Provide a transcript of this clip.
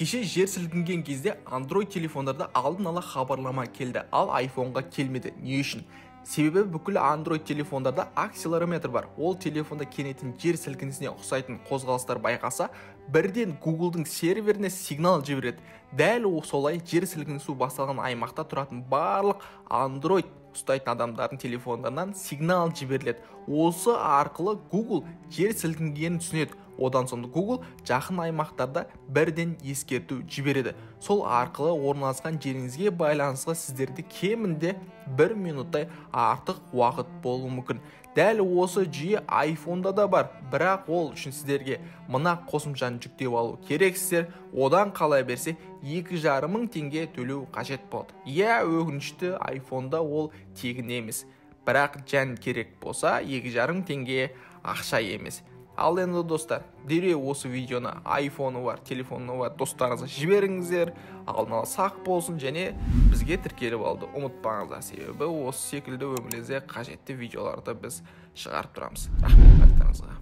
Кеше жер сілкінген кезде Android телефондарда алдын ала хабарлама келді, ал iPhone-ға келмеді. Не үшін? Себебі бүкіл Android телефондарда акселерометр бар. Ол телефонда кенетін жер сілкінісіне ұқсайтын қозғалыстар байқаса, бірден Google-дың серверіне сигнал жібереді. Дәл солай жер сілкінісі басталған аймақта тұратын барлық Android ұстайтын адамдардың телефондарынан сигнал жіберіледі. Осы арқылы Google жер сілкінгенін түсінеді. Одан соң Google жақын аймақтарда бірден ескерту жібереді. Сол арқылы орналасқан жеріңізге байланысты сіздерде кемінде 1 минуттай артық уақыт болуы мүмкін. Дәл осы жүйе iPhone-да да бар, бірақ ол үшін сіздерге мына қосымшаны жүктеп алу керексіздер. Одан қалай берсе 2,5 мың теңге төлеу қажет болады. Өкінішті iPhone-да ол тегін емес. Бірақ жән керек болса 2,5 мың теңге ақша емес. Ал енді достар, дереу осы видеоны iPhone-ы бар, телефоны бар достарыңызға жіберіңіздер, алдын ала сақ болсын және бізге тіркеліп алды. Ұмытпаңыздар, себебі осы секілді өміріңізде қажетті видеоларды біз шығарып тұрамыз. Рахмет барлықтарыңызға.